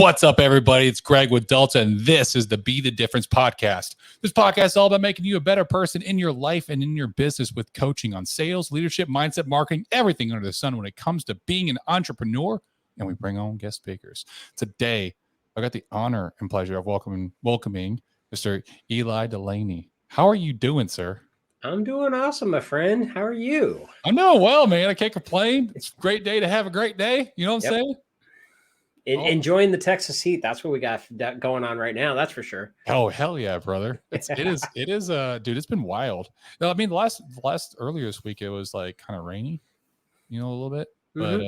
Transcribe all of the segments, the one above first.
What's up, everybody? It's Greg with Delta, and this is the Be the Difference podcast. This podcast is all about making you a better person in your life and in your business with coaching on sales, leadership, mindset, marketing, everything under the sun when it comes to being an entrepreneur. And we bring on guest speakers. Today, I got the honor and pleasure of welcoming Mr. Eli Delaney. How are you doing, sir? I'm doing awesome, my friend. How are you? I'm doing well, man. I can't complain. It's a great day to have a great day. You know what I'm saying? Enjoying the Texas heat. That's what we got going on right now. That's for sure. Oh, hell yeah, brother. It is, dude, it's been wild. No, I mean, last earlier this week, it was like kind of rainy, a little bit, but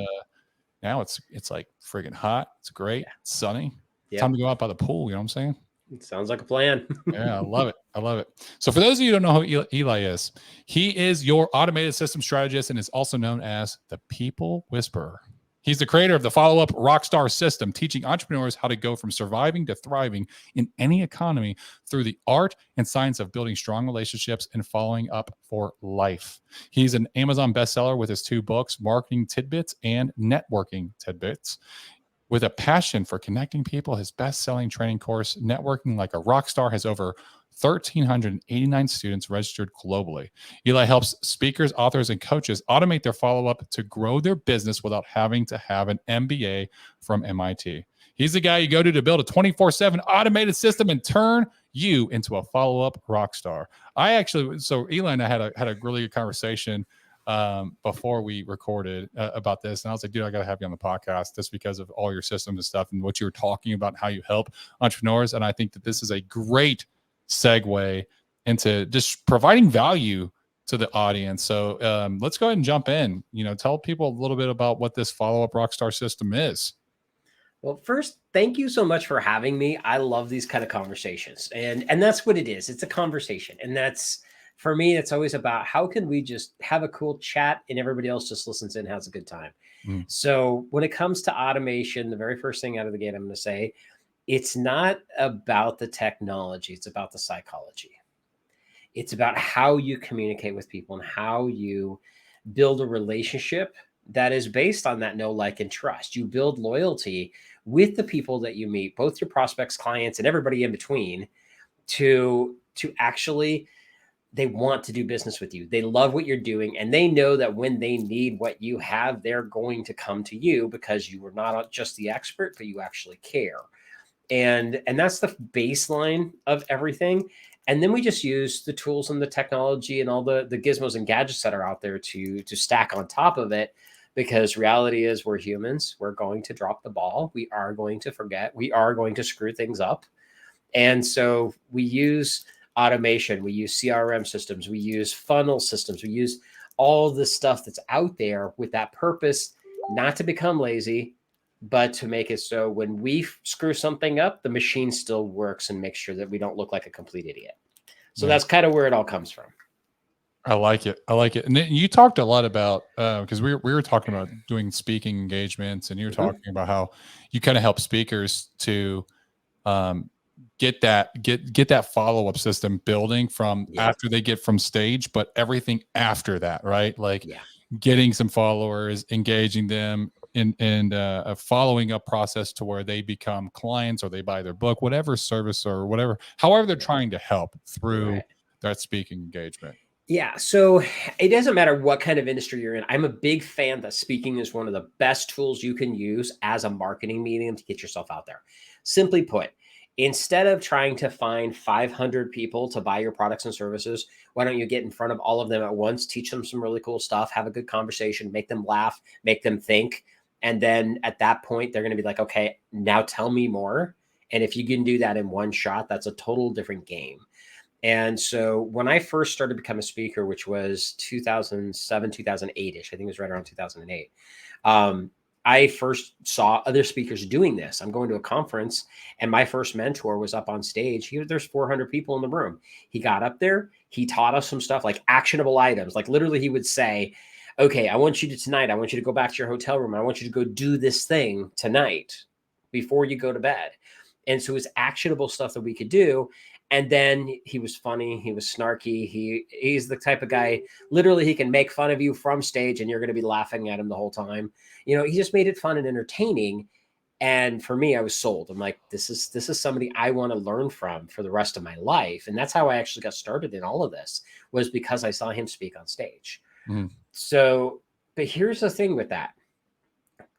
now it's like friggin' hot. It's great. Yeah. It's sunny. Yep. Time to go out by the pool. You know what I'm saying? It sounds like a plan. Yeah, I love it. I love it. So for those of you who don't know who Eli is, he is your automated system strategist and is also known as the People Whisperer. He's the creator of the follow-up Rockstar system, teaching entrepreneurs how to go from surviving to thriving in any economy through the art and science of building strong relationships and following up for life. He's an Amazon bestseller with his 2 books, Marketing Tidbits and Networking Tidbits. With a passion for connecting people, his best-selling training course, Networking Like a Rockstar, has over 1,389 students registered globally. Eli helps speakers, authors, and coaches automate their follow-up to grow their business without having to have an MBA from MIT. He's the guy you go to build a 24/7 automated system and turn you into a follow-up rock star. So Eli and I had a really good conversation before we recorded about this. And I was like, dude, I got to have you on the podcast just because of all your systems and stuff and what you were talking about, how you help entrepreneurs. And I think that this is a great segue into just providing value to the audience. So let's go ahead and jump in. Tell people a little bit about what this follow-up Rockstar system is. Well, first, thank you so much for having me. I love these kind of conversations. And that's what it is. It's a conversation. And that's, for me, it's always about how can we just have a cool chat and everybody else just listens in and has a good time. So when it comes to automation, the very first thing out of the gate, I'm going to say, it's not about the technology. It's about the psychology. It's about how you communicate with people and how you build a relationship that is based on that know, like, and trust. You build loyalty with the people that you meet, both your prospects, clients, and everybody in between, to actually, they want to do business with you. They love what you're doing. And they know that when they need what you have, they're going to come to you because you are not just the expert, but you actually care. And that's the baseline of everything. And then we just use the tools and the technology and all the gizmos and gadgets that are out there to stack on top of it, because reality is we're humans. We're going to drop the ball. We are going to forget. We are going to screw things up. And so we use automation. We use CRM systems. We use funnel systems. We use all the stuff that's out there with that purpose, not to become lazy, but to make it so when we screw something up, the machine still works and makes sure that we don't look like a complete idiot. So that's kind of where it all comes from. I like it. And then you talked a lot about, because we were talking about doing speaking engagements, and you were talking about how you kind of help speakers to get that follow-up system building from after they get from stage, but everything after that, right? Like getting some followers, engaging them, and a following up process to where they become clients or they buy their book, whatever service or whatever, however they're trying to help through that speaking engagement. Yeah. So it doesn't matter what kind of industry you're in. I'm a big fan that speaking is one of the best tools you can use as a marketing medium to get yourself out there. Simply put, instead of trying to find 500 people to buy your products and services, why don't you get in front of all of them at once, teach them some really cool stuff, have a good conversation, make them laugh, make them think. And then at that point, they're going to be like, okay, now tell me more. And if you can do that in one shot, that's a total different game. And so when I first started to become a speaker, which was 2007, 2008-ish, I think it was right around 2008, I first saw other speakers doing this. I'm going to a conference and my first mentor was up on stage. There's 400 people in the room. He got up there. He taught us some stuff like actionable items. Like literally he would say, okay, I want you to go back to your hotel room. I want you to go do this thing tonight before you go to bed. And so it's actionable stuff that we could do. And then he was funny. He was snarky. He's the type of guy, literally, he can make fun of you from stage and you're going to be laughing at him the whole time. He just made it fun and entertaining. And for me, I was sold. I'm like, this is somebody I want to learn from for the rest of my life. And that's how I actually got started in all of this, was because I saw him speak on stage. Mhm. So, but here's the thing with that.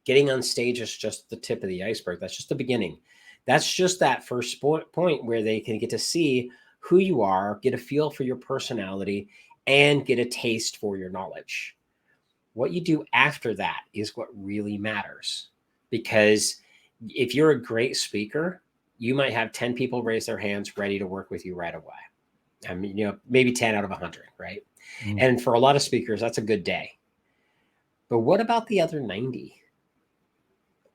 Getting on stage is just the tip of the iceberg. That's just the beginning. That's just that first point where they can get to see who you are, get a feel for your personality, and get a taste for your knowledge. What you do after that is what really matters. Because if you're a great speaker, you might have 10 people raise their hands ready to work with you right away. I mean, maybe 10 out of 100, right? Mhm. And for a lot of speakers, that's a good day. But what about the other 90?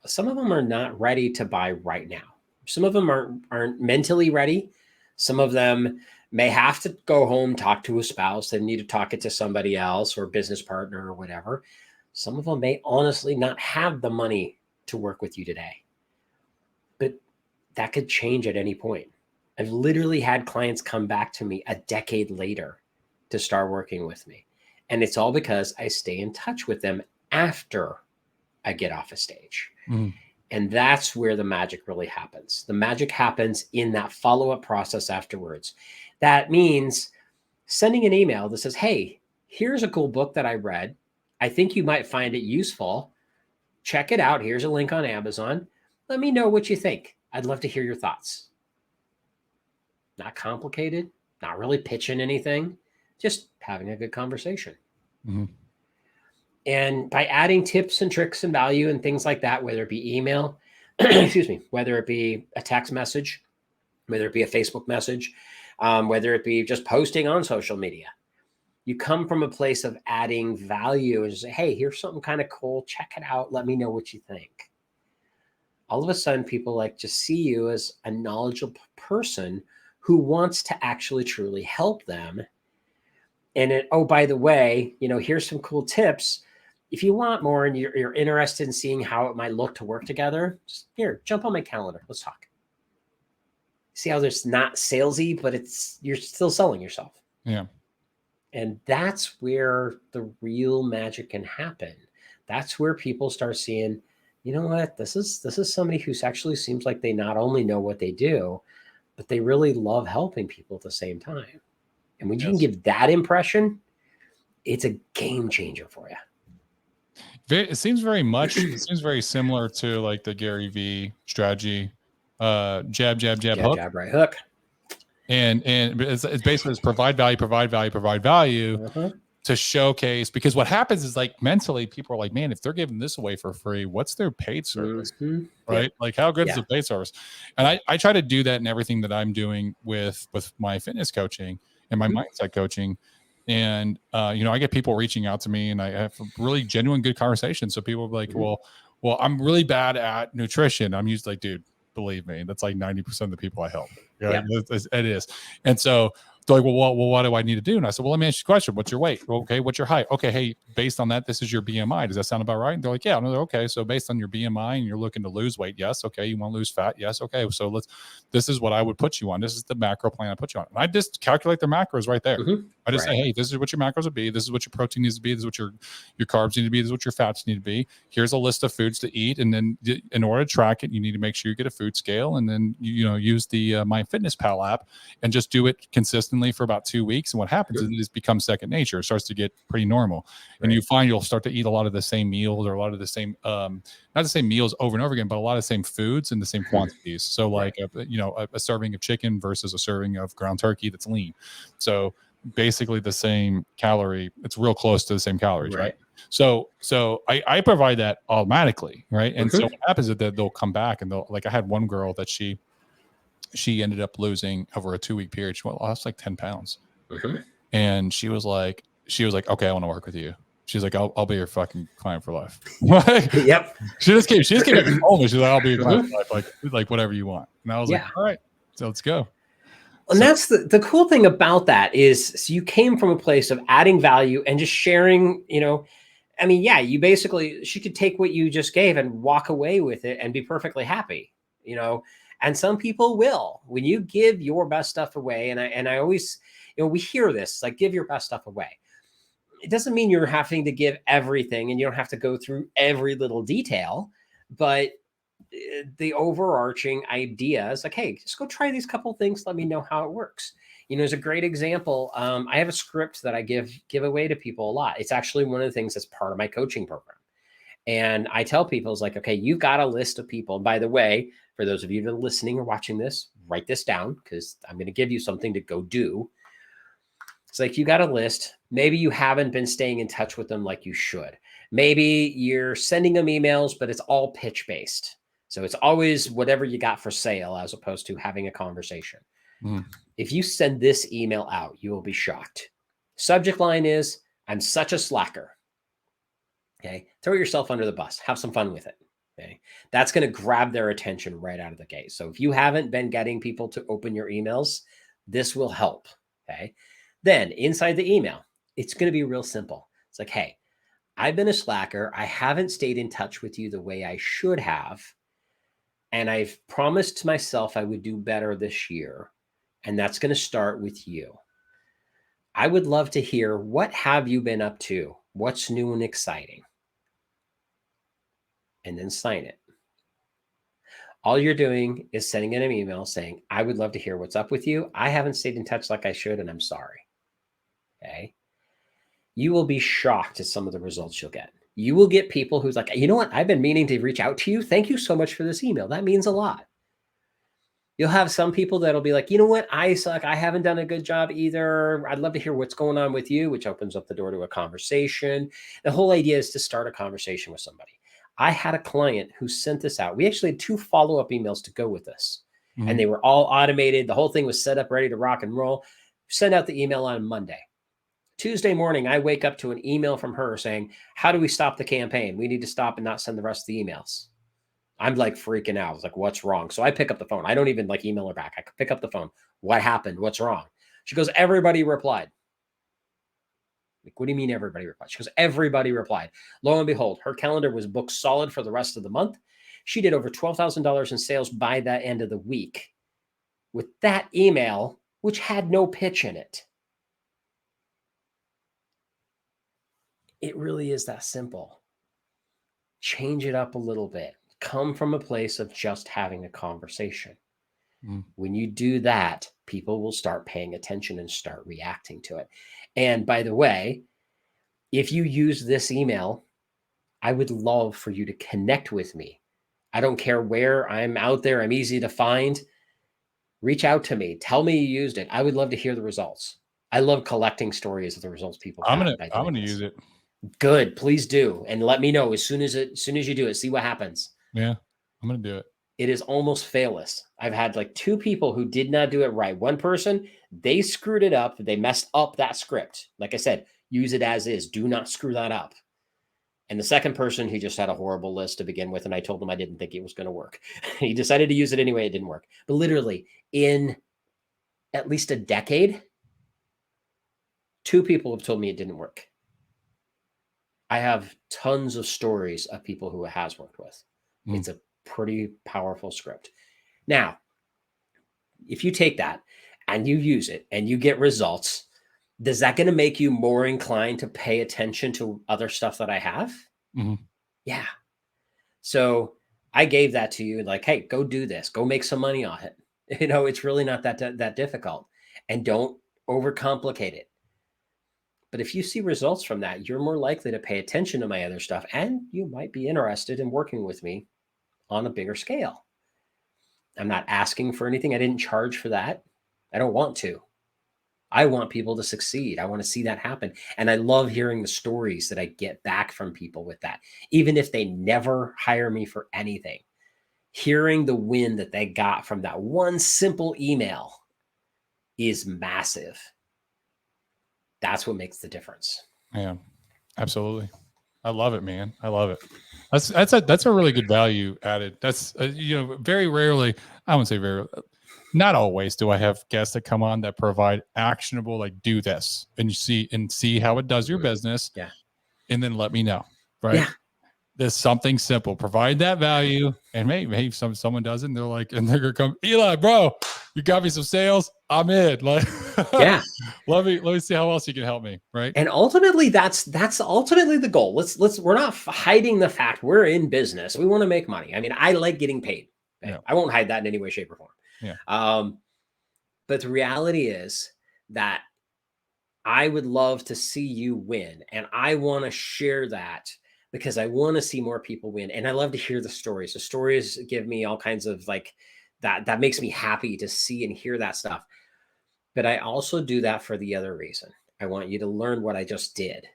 Some of them are not ready to buy right now. Some of them aren't mentally ready. Some of them may have to go home, talk to a spouse. They need to talk it to somebody else or a business partner or whatever. Some of them may honestly not have the money to work with you today. But that could change at any point. I've literally had clients come back to me a decade later to start working with me. And it's all because I stay in touch with them after I get off a stage. Mhm. And that's where the magic really happens. The magic happens in that follow-up process afterwards. That means sending an email that says, hey, here's a cool book that I read. I think you might find it useful. Check it out. Here's a link on Amazon. Let me know what you think. I'd love to hear your thoughts. Not complicated, not really pitching anything, just having a good conversation. Mhm. And by adding tips and tricks and value and things like that, whether it be email, excuse me, whether it be a text message, whether it be a Facebook message, whether it be just posting on social media, you come from a place of adding value and say, hey, here's something kind of cool. Check it out. Let me know what you think. All of a sudden, people like to see you as a knowledgeable person who wants to actually truly help them. And oh, by the way, here's some cool tips. If you want more and you're interested in seeing how it might look to work together, just here, jump on my calendar. Let's talk. See how there's not salesy, but you're still selling yourself. Yeah. And that's where the real magic can happen. That's where people start seeing, you know what, this is somebody who actually seems like they not only know what they do, but they really love helping people at the same time. And when you can Yes. give that impression, it's a game changer for you. It seems very similar to like the Gary V strategy, jab, jab, jab, hook. Jab, right hook. And it's basically provide value Uh-huh. to showcase, because what happens is like mentally people are like, man, if they're giving this away for free, what's their paid service? Mm-hmm. Right? Yep. Like how good is Yeah. the paid service? And I try to do that in everything that I'm doing with my fitness coaching and my mindset coaching. And I get people reaching out to me and I have really genuine good conversations. So people are like, well, I'm really bad at nutrition. I'm used like, dude, believe me, that's like 90% of the people I help. Yeah, it is. And so they're like, well, what do I need to do? And I said, well, let me ask you a question. What's your weight? Okay. What's your height? Okay. Hey, based on that, this is your BMI. Does that sound about right? And they're like, yeah. No, okay. So based on your BMI and you're looking to lose weight. Yes. Okay. You want to lose fat. Yes. Okay. So this is what I would put you on. This is the macro plan I put you on. And I just calculate the macros right there. I just say, hey, this is what your macros would be. This is what your protein needs to be. This is what your carbs need to be. This is what your fats need to be. Here's a list of foods to eat. And then in order to track it, you need to make sure you get a food scale. And then, use the MyFitnessPal app and just do it consistently for about 2 weeks. And what happens is it just becomes second nature. It starts to get pretty normal. And you find you'll start to eat a lot of the same meals or a lot of the same, not the same meals over and over again, but a lot of the same foods in the same quantities. So like, a serving of chicken versus a serving of ground turkey that's lean. So basically the same calorie, it's real close to the same calories, right? So I provide that automatically, right? And so what happens is that they'll come back and I had one girl that she ended up losing over a 2-week period. She lost like 10 pounds. And she was like, okay, I want to work with you. She's like, I'll be your fucking client for life. Yep. She just came and told me, she's like, I'll be your client for life, like whatever you want. And I was like, all right, so let's go. And that's the cool thing about that is you came from a place of adding value and just sharing, you basically, she could take what you just gave and walk away with it and be perfectly happy, and some people will. When you give your best stuff away, and I always, we hear this, like, give your best stuff away. It doesn't mean you're having to give everything and you don't have to go through every little detail, but the overarching idea is like, hey, just go try these couple things. Let me know how it works. You know, as a great example, I have a script that I give away to people a lot. It's actually one of the things that's part of my coaching program. And I tell people, it's like, okay, you've got a list of people. And by the way, for those of you that are listening or watching this, write this down because I'm going to give you something to go do. It's like you got a list. Maybe you haven't been staying in touch with them like you should. Maybe you're sending them emails, but it's all pitch based. So it's always whatever you got for sale as opposed to having a conversation. Mm. If you send this email out, you will be shocked. Subject line is, I'm such a slacker. Okay. Throw yourself under the bus. Have some fun with it. Okay. That's going to grab their attention right out of the gate. So if you haven't been getting people to open your emails, this will help. Okay. Then inside the email, it's going to be real simple. It's like, hey, I've been a slacker. I haven't stayed in touch with you the way I should have. And I've promised myself I would do better this year. And that's going to start with you. I would love to hear, what have you been up to? What's new and exciting? And then sign it. All you're doing is sending in an email saying, I would love to hear what's up with you. I haven't stayed in touch like I should, and I'm sorry. Okay. You will be shocked at some of the results you'll get. You will get people who's like, you know what? I've been meaning to reach out to you. Thank you so much for this email. That means a lot. You'll have some people that'll be like, you know what? I suck. I haven't done a good job either. I'd love to hear what's going on with you, which opens up the door to a conversation. The whole idea is to start a conversation with somebody. I had a client who sent this out. We actually had 2 follow-up emails to go with this. Mm-hmm. And they were all automated. The whole thing was set up, ready to rock and roll. Send out the email on Monday. Tuesday morning, I wake up to an email from her saying, how do we stop the campaign? We need to stop and not send the rest of the emails. I'm like freaking out. I was like, what's wrong? So I pick up the phone. I don't even like email her back. I pick up the phone. What happened? What's wrong? She goes, everybody replied. Like, what do you mean everybody replied? She goes, everybody replied. Lo and behold, her calendar was booked solid for the rest of the month. She did over $12,000 in sales by that end of the week with that email, which had no pitch in it. It really is that simple. Change it up a little bit. Come from a place of just having a conversation. Mm. When you do that, people will start paying attention and start reacting to it. And by the way, if you use this email, I would love for you to connect with me. I don't care where I'm out there. I'm easy to find. Reach out to me. Tell me you used it. I would love to hear the results. I love collecting stories of the results people have. I'm gonna use it. Good. Please do. And let me know as soon as you do it, see what happens. Yeah, I'm going to do it. It is almost failless. I've had like 2 people who did not do it right. One person, they screwed it up. They messed up that script. Like I said, use it as is. Do not screw that up. And the second person, he just had a horrible list to begin with. And I told him I didn't think it was going to work. He decided to use it anyway. It didn't work. But literally in at least a decade, 2 people have told me it didn't work. I have tons of stories of people who it has worked with. Mm. It's a pretty powerful script. Now, if you take that and you use it and you get results, is that going to make you more inclined to pay attention to other stuff that I have? Mm-hmm. Yeah. So I gave that to you like, hey, go do this. Go make some money on it. You know, it's really not that difficult. And don't overcomplicate it. But if you see results from that, you're more likely to pay attention to my other stuff, and you might be interested in working with me on a bigger scale. I'm not asking for anything. I didn't charge for that. I don't want to. I want people to succeed. I want to see that happen. And I love hearing the stories that I get back from people with that. Even if they never hire me for anything, hearing the win that they got from that one simple email is massive. That's what makes the difference. Yeah, absolutely. I love it, man. I love it. That's a really good value added. That's very rarely, I wouldn't say very, not always do I have guests that come on that provide actionable, like do this and you see how it does your business. Yeah. And then let me know. Right. Yeah. There's something simple. Provide that value, and maybe someone doesn't. They're like, and they're gonna come, Eli, bro, You got me some sales. I'm in. Like, Yeah. let me see how else you can help me. Right. And ultimately, that's ultimately the goal. We're not hiding the fact we're in business. We want to make money. I mean, I like getting paid. Okay? Yeah. I won't hide that in any way, shape, or form. Yeah. But the reality is that I would love to see you win. And I want to share that because I want to see more people win. And I love to hear the stories. The stories give me all kinds of like that makes me happy to see and hear that stuff. But I also do that for the other reason. I want you to learn what I just did.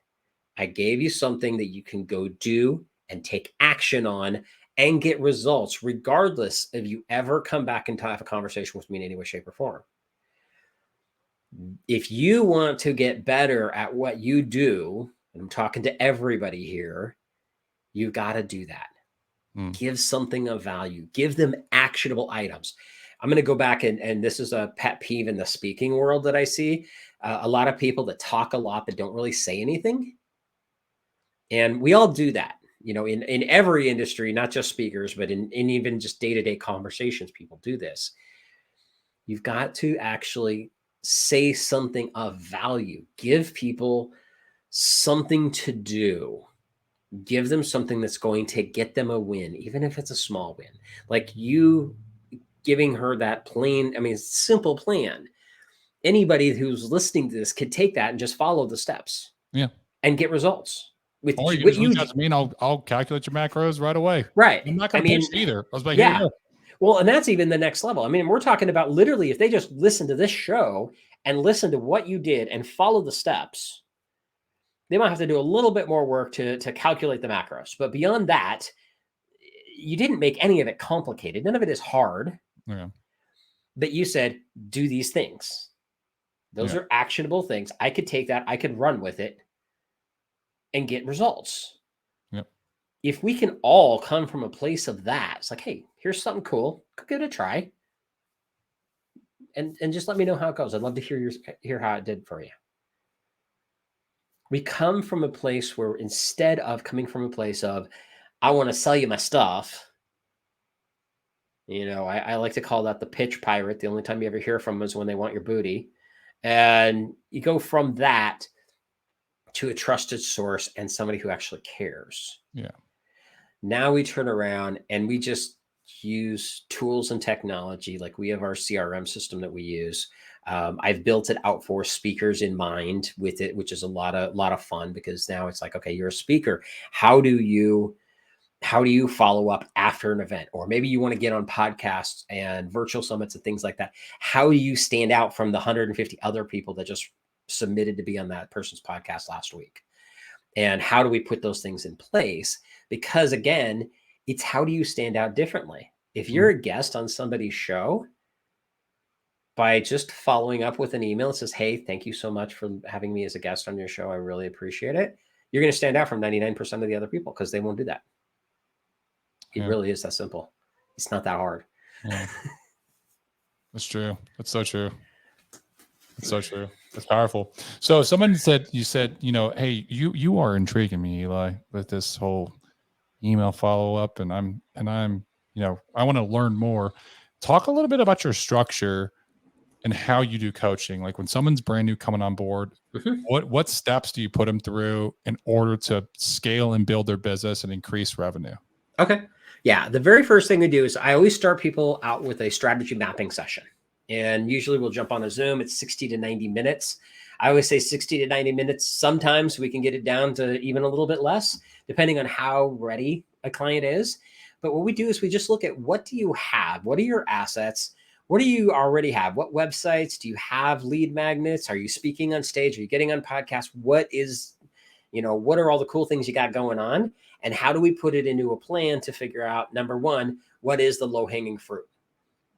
I gave you something that you can go do and take action on and get results, regardless if you ever come back and have a conversation with me in any way, shape, or form. If you want to get better at what you do, and I'm talking to everybody here, you've got to do that. Give something of value, give them actionable items. I'm going to go back and this is a pet peeve in the speaking world that I see. A lot of people that talk a lot but don't really say anything. And we all do that, you know, in every industry, not just speakers, but in even just day-to-day conversations, people do this. You've got to actually say something of value, give people something to do, give them something that's going to get them a win, even if it's a small win. Like you giving her that plain, I mean, simple plan. Anybody who's listening to this could take that and just follow the steps. Yeah. And get results. With Or you can what just reach out to me and I'll calculate your macros right away. Right. I'm not going to pitch either. I was like, yeah. Here you go. Well, and that's even the next level. I mean, we're talking about literally if they just listen to this show and listen to what you did and follow the steps, they might have to do a little bit more work to calculate the macros. But beyond that, you didn't make any of it complicated. None of it is hard. Yeah. But you said, do these things. Those are actionable things. I could take that. I could run with it and get results. Yep. If we can all come from a place of that, it's like, hey, here's something cool. Go give it a try. And just let me know how it goes. I'd love to hear how it did for you. We come from a place where instead of coming from a place of, I want to sell you my stuff, you know, I like to call that the pitch pirate. The only time you ever hear from them is when they want your booty. And you go from that to a trusted source and somebody who actually cares. Yeah. Now we turn around and we just use tools and technology. Like we have our CRM system that we use. I've built it out for speakers in mind with it, which is a lot of fun because now it's like, okay, you're a speaker. How do you follow up after an event? Or maybe you want to get on podcasts and virtual summits and things like that. How do you stand out from the 150 other people that just submitted to be on that person's podcast last week? And how do we put those things in place? Because again, it's how do you stand out differently? If you're a guest on somebody's show, by just following up with an email that says, hey, thank you so much for having me as a guest on your show. I really appreciate it. You're going to stand out from 99% of the other people because they won't do that. It really is that simple. It's not that hard. Yeah. That's true. That's so true. That's so true. That's powerful. So someone said, you know, hey, you are intriguing me, Eli, with this whole email follow-up. And I'm, you know, I want to learn more. Talk a little bit about your structure and how you do coaching. Like when someone's brand new coming on board, what steps do you put them through in order to scale and build their business and increase revenue? Okay. Yeah. The very first thing we do is I always start people out with a strategy mapping session. And usually we'll jump on a Zoom. It's 60 to 90 minutes. I always say 60 to 90 minutes. Sometimes we can get it down to even a little bit less, depending on how ready a client is. But what we do is we just look at what do you have? What are your assets? What do you already have? What websites do you have? Lead magnets? Are you speaking on stage? Are you getting on podcasts? What is, you know, what are all the cool things you got going on? And how do we put it into a plan to figure out, number one, what is the low-hanging fruit?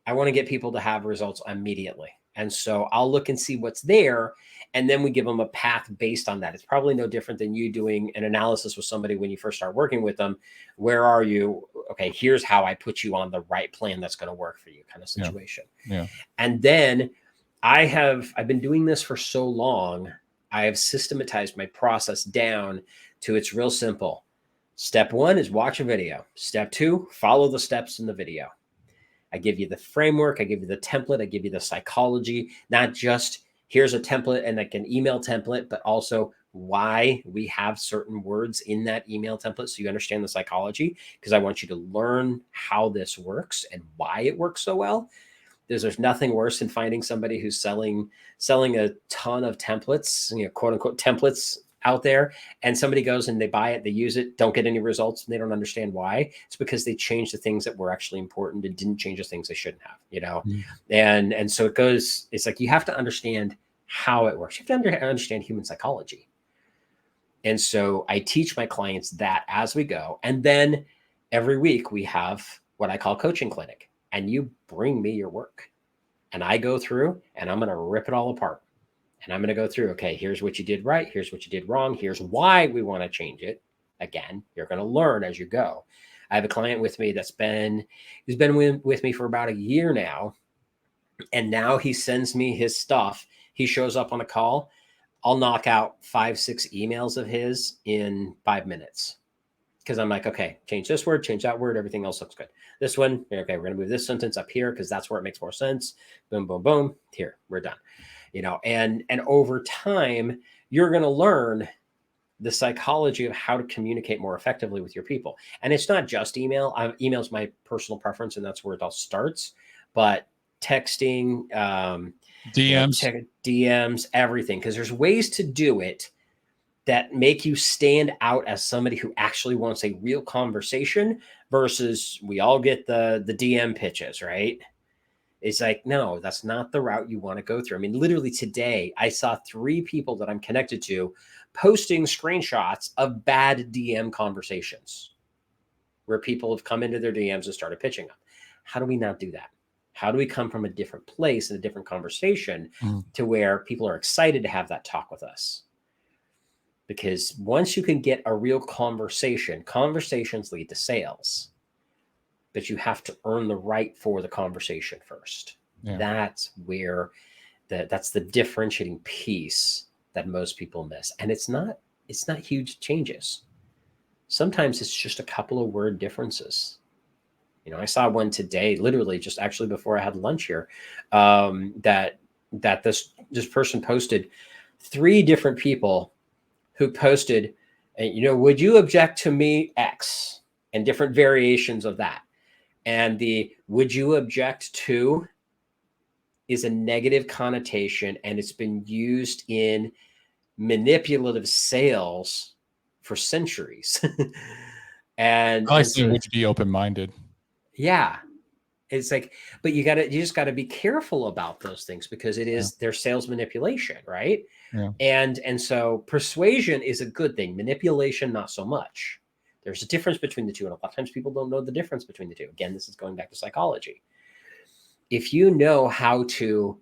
I want to get people to have results immediately. And so I'll look and see what's there. And then we give them a path based on that. It's probably no different than you doing an analysis with somebody when you first start working with them. Where are you? Okay, here's how I put you on the right plan that's going to work for you kind of situation. Yeah. And then I've been doing this for so long. I have systematized my process down to it's real simple. Step one is watch a video. Step two, follow the steps in the video. I give you the framework, I give you the template, I give you the psychology, not just here's a template and like an email template, but also why we have certain words in that email template so you understand the psychology, because I want you to learn how this works and why it works so well. There's nothing worse than finding somebody who's selling a ton of templates, quote unquote templates out there, and somebody goes and they buy it, they use it, don't get any results, and they don't understand why. It's because they changed the things that were actually important and didn't change the things they shouldn't have, and so it's like you have to understand how it works. You have to understand human psychology. And so I teach my clients that as we go. And then every week we have what I call coaching clinic, and you bring me your work and I go through and I'm going to rip it all apart. And I'm going to go through, okay, here's what you did right. Here's what you did wrong. Here's why we want to change it. Again, you're going to learn as you go. I have a client with me who's been with me for about a year now. And now he sends me his stuff. He shows up on a call. I'll knock out 5-6 emails of his in 5 minutes. Because I'm like, okay, change this word, change that word. Everything else looks good. This one, okay, we're going to move this sentence up here because that's where it makes more sense. Boom, boom, boom. Here, we're done. And over time, you're going to learn the psychology of how to communicate more effectively with your people. And it's not just email. Email is my personal preference, and that's where it all starts. But texting, DMs, DMs, everything, because there's ways to do it that make you stand out as somebody who actually wants a real conversation versus we all get the DM pitches, right? It's like, no, that's not the route you want to go through. I mean, literally today, I saw 3 people that I'm connected to posting screenshots of bad DM conversations where people have come into their DMs and started pitching them. How do we not do that? How do we come from a different place and a different conversation to where people are excited to have that talk with us? Because once you can get a real conversation, conversations lead to sales. But you have to earn the right for the conversation first. Yeah. That's where that's the differentiating piece that most people miss. And it's not huge changes. Sometimes it's just a couple of word differences. I saw one today, literally just actually before I had lunch here, that this person posted 3 different people who posted, would you object to me X, and different variations of that. And the would you object to is a negative connotation, and it's been used in manipulative sales for centuries. and I say, would you be open-minded? Yeah. It's like, but you just gotta be careful about those things because they're sales manipulation, right? Yeah. And so persuasion is a good thing. Manipulation, not so much. There's a difference between the two. And a lot of times people don't know the difference between the two. Again, this is going back to psychology. If you know how to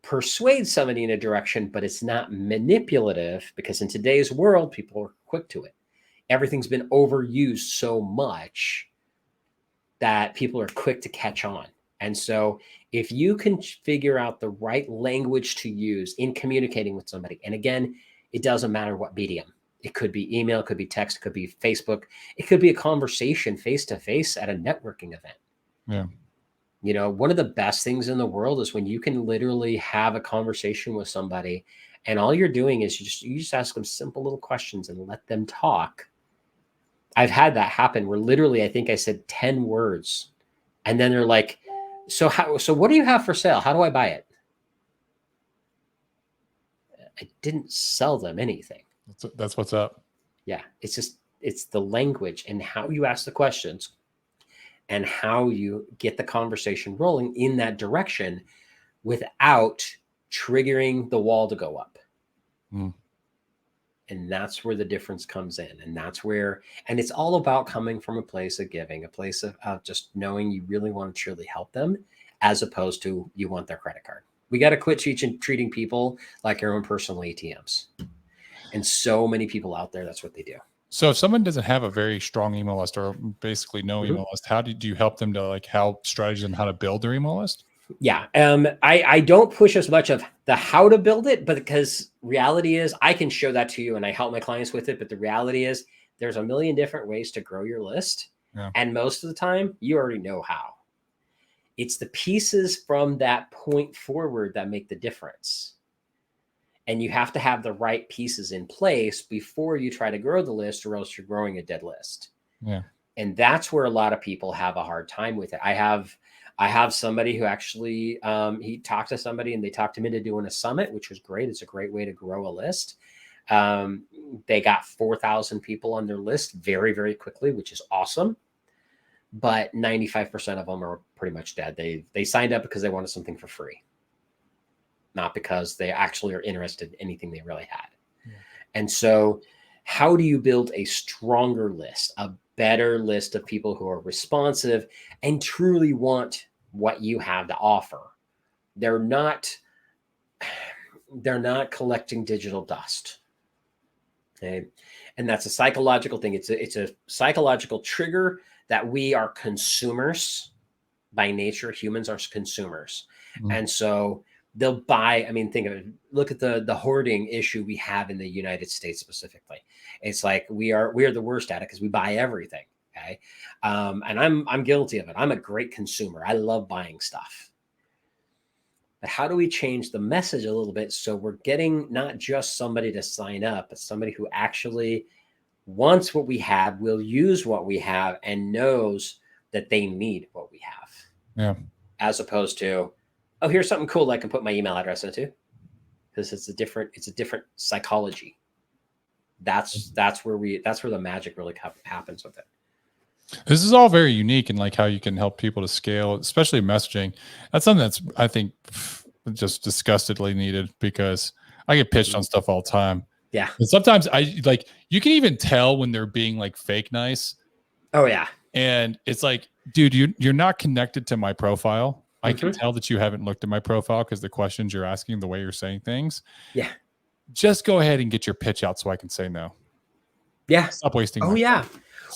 persuade somebody in a direction, but it's not manipulative, because in today's world, people are quick to it. Everything's been overused so much that people are quick to catch on. And so if you can figure out the right language to use in communicating with somebody, and again, it doesn't matter what medium. It could be email, it could be text, it could be Facebook. It could be a conversation face-to-face at a networking event. Yeah. One of the best things in the world is when you can literally have a conversation with somebody and all you're doing is you just ask them simple little questions and let them talk. I've had that happen where literally I think I said 10 words and then they're like, so what do you have for sale? How do I buy it? I didn't sell them anything. That's what's up. Yeah. It's the language and how you ask the questions and how you get the conversation rolling in that direction without triggering the wall to go up. And that's where the difference comes in. And it's all about coming from a place of giving, a place of just knowing you really want to truly help them, as opposed to you want their credit card. We got to quit treating people like our own personal ATMs. And so many people out there, that's what they do. So if someone doesn't have a very strong email list or basically no email list, how do you help them to strategize them how to build their email list? Yeah. I don't push as much of the how to build it, but because reality is I can show that to you and I help my clients with it. But the reality is there's a million different ways to grow your list. Yeah. And most of the time you already know how. It's the pieces from that point forward that make the difference. And you have to have the right pieces in place before you try to grow the list, or else you're growing a dead list. Yeah. And that's where a lot of people have a hard time with it. I have somebody who actually he talked to somebody and they talked him into doing a summit, which was great. It's a great way to grow a list. They got 4,000 people on their list very, very quickly, which is awesome. But 95% of them are pretty much dead. They signed up because they wanted something for free, not because they actually are interested in anything they really had. Yeah. And so how do you build a stronger list, a better list of people who are responsive and truly want what you have to offer? They're not collecting digital dust. Okay. And that's a psychological thing. It's a psychological trigger that we are consumers by nature. Humans are consumers. Mm-hmm. And so they'll buy. I mean, think of it. Look at the hoarding issue we have in the United States specifically. It's like we are the worst at it because we buy everything. Okay. And I'm guilty of it. I'm a great consumer. I love buying stuff. But how do we change the message a little bit so we're getting not just somebody to sign up, but somebody who actually wants what we have, will use what we have, and knows that they need what we have? Yeah. As opposed to, oh, here's something cool I can put my email address into. Because it's a different psychology. That's where the magic really happens with it. This is all very unique in like how you can help people to scale, especially messaging. That's something that's, I think, just disgustedly needed, because I get pitched on stuff all the time. Yeah. And sometimes you can even tell when they're being like fake nice. Oh yeah. And it's like, dude, you're not connected to my profile. I can tell that you haven't looked at my profile because the questions you're asking, the way you're saying things. Yeah. Just go ahead and get your pitch out so I can say no. Yeah. Stop wasting. Oh yeah.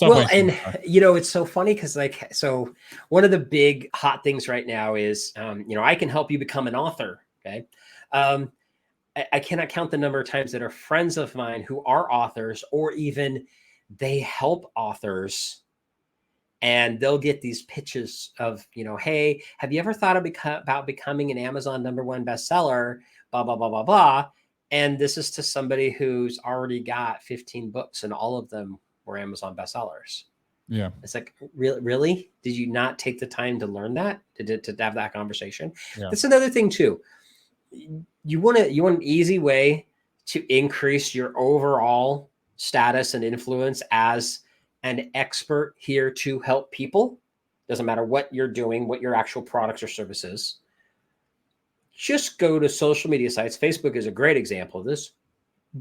Well, and it's so funny because so one of the big hot things right now is, I can help you become an author. Okay. I cannot count the number of times that are friends of mine who are authors, or even they help authors, and they'll get these pitches of, hey, have you ever thought about becoming an Amazon #1 bestseller, blah, blah, blah, blah, blah. And this is to somebody who's already got 15 books and all of them were Amazon bestsellers. Yeah. It's like, really? Did you not take the time to learn that, to have that conversation? Yeah. That's another thing too. You want an easy way to increase your overall status and influence as an expert here to help people. Doesn't matter what you're doing, what your actual products or services. Just go to social media sites. Facebook is a great example of this.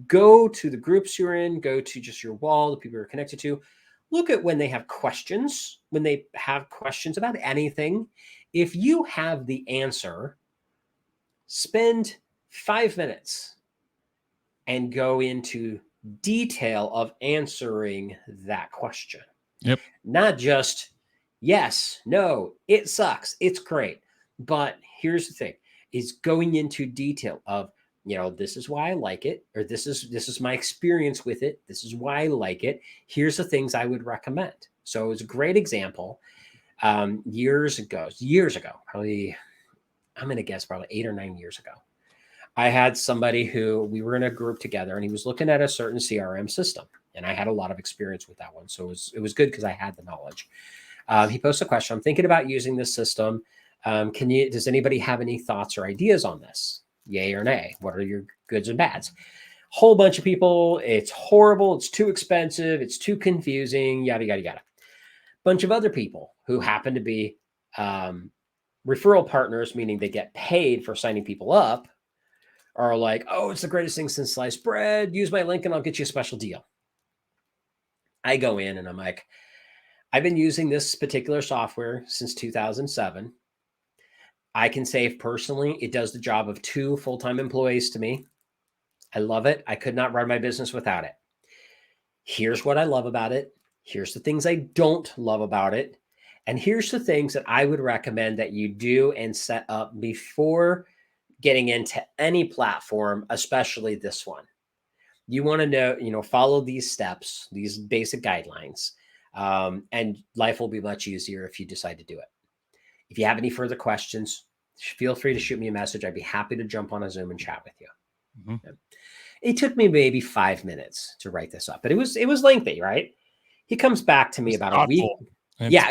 Go to the groups you're in, go to just your wall, the people you're connected to. Look at when they have questions, about anything. If you have the answer, spend 5 minutes and go into detail of answering that question. Yep. Not just yes, no, it sucks, it's great. But here's the thing, is going into detail of, this is why I like it, or this is my experience with it. This is why I like it. Here's the things I would recommend. So it was a great example. Years ago, probably, I'm going to guess probably 8 or 9 years ago, I had somebody who, we were in a group together, and he was looking at a certain CRM system, and I had a lot of experience with that one. So it was good because I had the knowledge. He posted a question. I'm thinking about using this system. Does anybody have any thoughts or ideas on this? Yay or nay? What are your goods and bads? Whole bunch of people. It's horrible. It's too expensive. It's too confusing. Yada, yada, yada. Bunch of other people who happen to be referral partners, meaning they get paid for signing people up, are like, oh, it's the greatest thing since sliced bread. Use my link and I'll get you a special deal. I go in and I'm like, I've been using this particular software since 2007. I can say personally, it does the job of 2 full-time employees to me. I love it. I could not run my business without it. Here's what I love about it. Here's the things I don't love about it. And here's the things that I would recommend that you do and set up before getting into any platform, especially this one. You want to know, follow these steps, these basic guidelines, and life will be much easier if you decide to do it. If you have any further questions, feel free to shoot me a message. I'd be happy to jump on a Zoom and chat with you. Mm-hmm. It took me maybe 5 minutes to write this up, but it was lengthy, right? He comes back to me It's about a week. thoughtful. Yeah,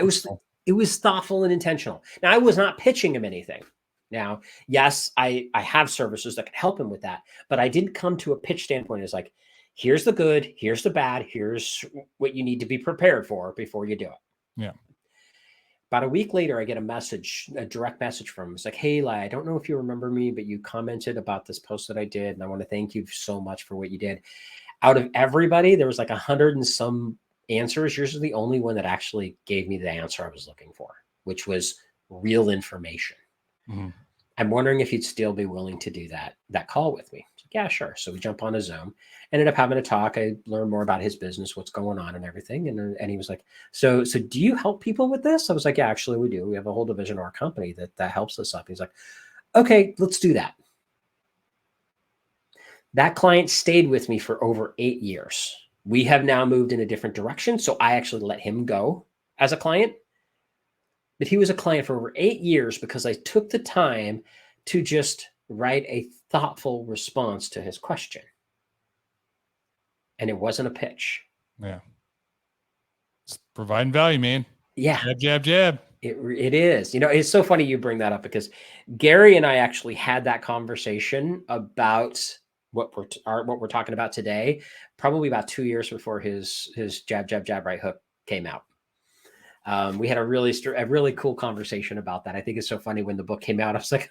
it was thoughtful and intentional. Now, I was not pitching him anything. Now, yes, I have services that can help him with that, but I didn't come to a pitch standpoint as like, here's the good, here's the bad, here's what you need to be prepared for before you do it. Yeah. About a week later, I get a direct message from him. It's like, hey, Eli, I don't know if you remember me, but you commented about this post that I did, and I want to thank you so much for what you did. Out of everybody, there was like 100 and some answers. Yours is the only one that actually gave me the answer I was looking for, which was real information. Mm-hmm. I'm wondering if you'd still be willing to do that call with me. Like, yeah, sure. So we jump on a Zoom, ended up having a talk. I learned more about his business, what's going on and everything. And he was like, so do you help people with this? I was like, yeah, actually we do. We have a whole division of our company that helps us up. He's like, okay, let's do that. That client stayed with me for over 8 years. We have now moved in a different direction. So I actually let him go as a client. But he was a client for over 8 years because I took the time to just write a thoughtful response to his question. And it wasn't a pitch. Yeah. It's providing value, man. Yeah. Jab, jab, jab. It is. You know, it's so funny you bring that up because Gary and I actually had that conversation about what we're talking about today, probably about 2 years before his jab, jab, jab, right hook came out. We had a really cool conversation about that. I think it's so funny when the book came out. I was like,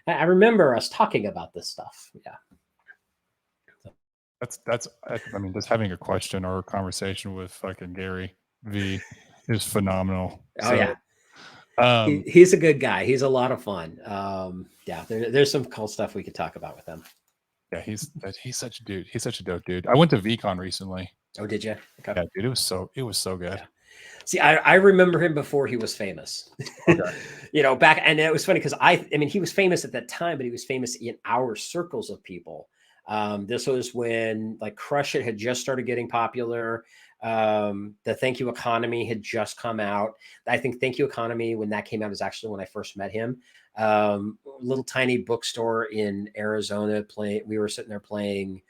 I remember us talking about this stuff. Yeah. I mean, just having a question or a conversation with fucking Gary V is phenomenal. Oh, yeah. He's a good guy. He's a lot of fun. Yeah, there's some cool stuff we could talk about with him. Yeah, he's such a dude. He's such a dope dude. I went to VCon recently. Oh, did you? Okay. Yeah, dude, it was so good. Yeah. See, I remember him before he was famous. Okay. You know, back, and it was funny because I mean, he was famous at that time, but he was famous in our circles of people. This was when like Crush It had just started getting popular. The Thank You Economy had just come out. I think Thank You Economy, when that came out, is actually when I first met him. Little tiny bookstore in Arizona. We were sitting there playing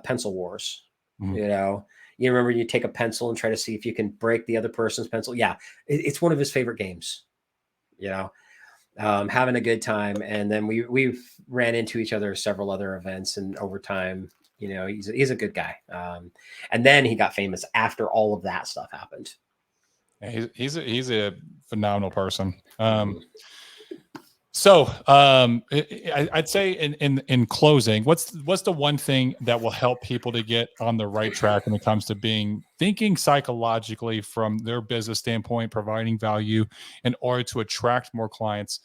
Pencil Wars. Mm-hmm. You know, you remember you take a pencil and try to see if you can break the other person's pencil. Yeah, it's one of his favorite games. You know, having a good time, and then we've ran into each other at several other events, and over time, you know, he's a good guy. And then he got famous after all of that stuff happened. Yeah, he's a phenomenal person. So I'd say in closing, what's the one thing that will help people to get on the right track when it comes to thinking psychologically from their business standpoint, providing value in order to attract more clients?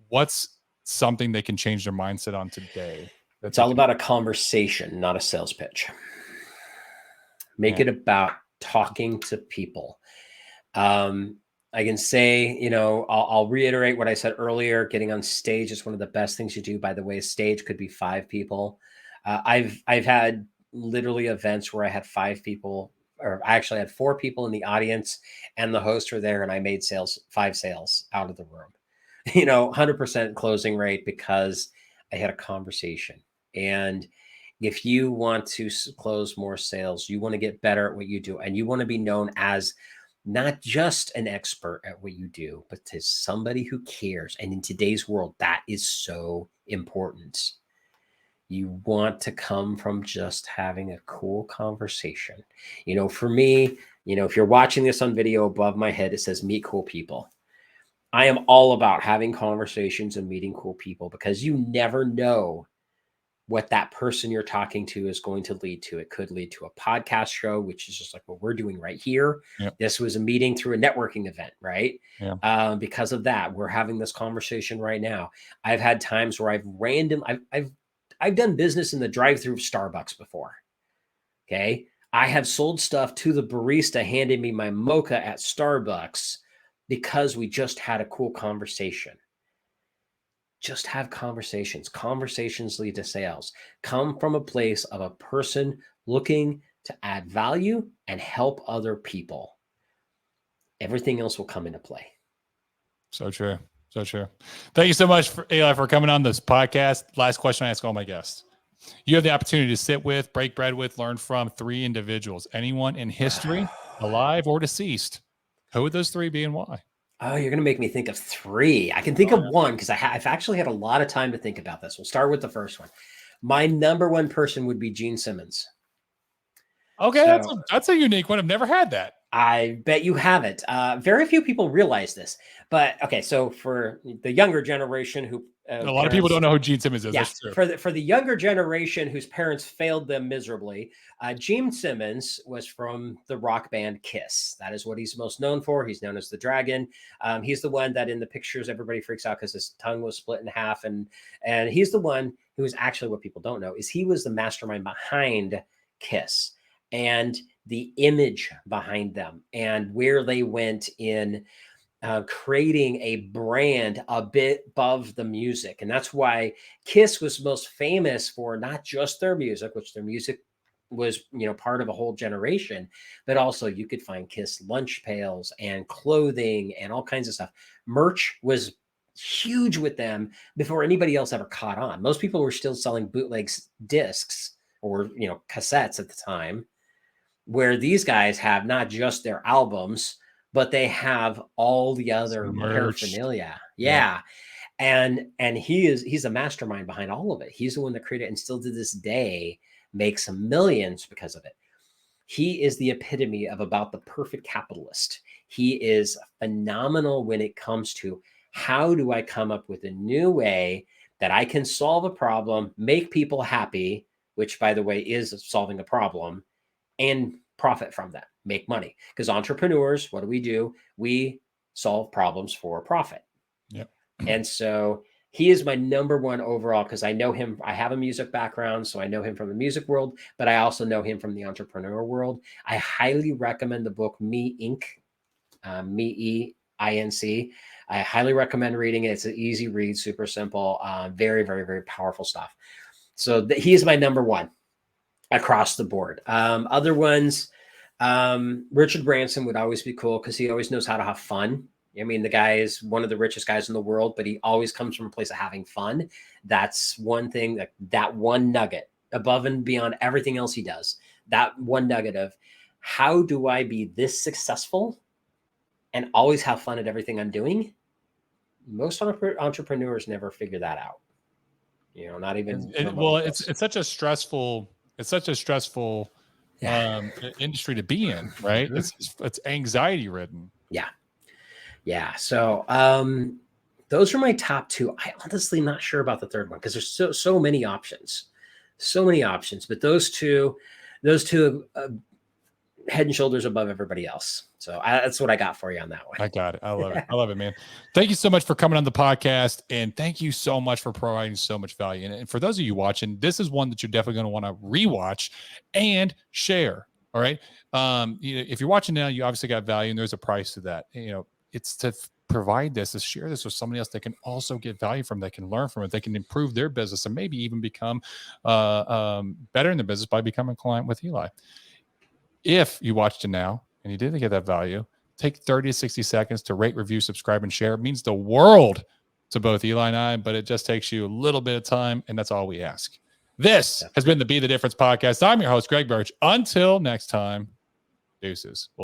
What's something they can change their mindset on today? It's all about a conversation, not a sales pitch. Make it about talking to people. I can say, you know, I'll reiterate what I said earlier. Getting on stage is one of the best things you do. By the way, stage could be 5 people. I've had literally events where I had 5 people, or I actually had 4 people in the audience, and the hosts were there, and I made 5 sales out of the room. You know, 100% closing rate because I had a conversation. And if you want to close more sales, you want to get better at what you do, and you want to be known as not just an expert at what you do, but to somebody who cares. And in today's world, that is so important. You want to come from just having a cool conversation. You know, for me, you know, if you're watching this on video above my head, it says meet cool people. I am all about having conversations and meeting cool people because you never know what that person you're talking to is going to lead to. It could lead to a podcast show, which is just like what we're doing right here. Yep. This was a meeting through a networking event, right? Yeah. Because of that, we're having this conversation right now. I've had times where I've done business in the drive-through of Starbucks before. Okay. I have sold stuff to the barista handing me my mocha at Starbucks because we just had a cool conversation. Just have conversations. Conversations lead to sales. Come from a place of a person looking to add value and help other people. Everything else will come into play. So true. So true. Thank you so much, Eli, for coming on this podcast. Last question I ask all my guests. You have the opportunity to sit with, break bread with, learn from 3 individuals, anyone in history, alive or deceased. Who would those 3 be and why? Oh, you're going to make me think of 3. I can think of one because I've actually had a lot of time to think about this. We'll start with the first one. My number 1 person would be Gene Simmons. Okay, so, that's a unique one. I've never had that. I bet you haven't. Very few people realize this. But okay, so for the younger generation who a lot of people don't know who Gene Simmons is. Yeah, that's true. For the younger generation whose parents failed them miserably, Gene Simmons was from the rock band Kiss. That is what he's most known for. He's known as the Dragon. He's the one that in the pictures everybody freaks out because his tongue was split in half, and he's the one who is actually, what people don't know is he was the mastermind behind Kiss and the image behind them and where they went in creating a brand a bit above the music. And that's why Kiss was most famous for not just their music, which their music was, part of a whole generation, but also you could find Kiss lunch pails and clothing and all kinds of stuff. Merch was huge with them before anybody else ever caught on. Most people were still selling bootlegs discs or, cassettes at the time, where these guys have not just their albums, but they have all the other paraphernalia. Yeah. And he's a mastermind behind all of it. He's the one that created it and still to this day makes millions because of it. He is the epitome of about the perfect capitalist. He is phenomenal when it comes to how do I come up with a new way that I can solve a problem, make people happy, which by the way is solving a problem, and profit from that, make money. Because entrepreneurs, what do? We solve problems for profit. Yep. And so he is my number 1 overall because I know him. I have a music background, so I know him from the music world, but I also know him from the entrepreneur world. I highly recommend the book Me Inc. Me E-I-N-C. I highly recommend reading it. It's an easy read, super simple, very, very, very powerful stuff. So he is my number 1. Across the board. Other ones, Richard Branson would always be cool because he always knows how to have fun. I mean, the guy is one of the richest guys in the world, but he always comes from a place of having fun. That's one thing, that one nugget above and beyond everything else he does. That one nugget of how do I be this successful and always have fun at everything I'm doing? Most entrepreneurs never figure that out. Not even. It's such a stressful. It's such a stressful industry to be in, right? It's anxiety ridden. Yeah. So those are my top 2. I honestly not sure about the third one because there's so many options, but those two head and shoulders above everybody else. So that's what I got for you on that one. I got it. I love it. I love it, man. Thank you so much for coming on the podcast. And thank you so much for providing so much value. And for those of you watching, this is one that you're definitely going to want to rewatch and share. All right. If you're watching now, you obviously got value and there's a price to that. It's to provide this, to share this with somebody else that can also get value from, that can learn from it, they can improve their business and maybe even become better in the business by becoming a client with Eli. If you watched it now and you didn't get that value, take 30 to 60 seconds to rate, review, subscribe, and share. It means the world to both Eli and I, but it just takes you a little bit of time, and that's all we ask. This has been the Be the Difference podcast. I'm your host, Greg Birch. Until next time, deuces.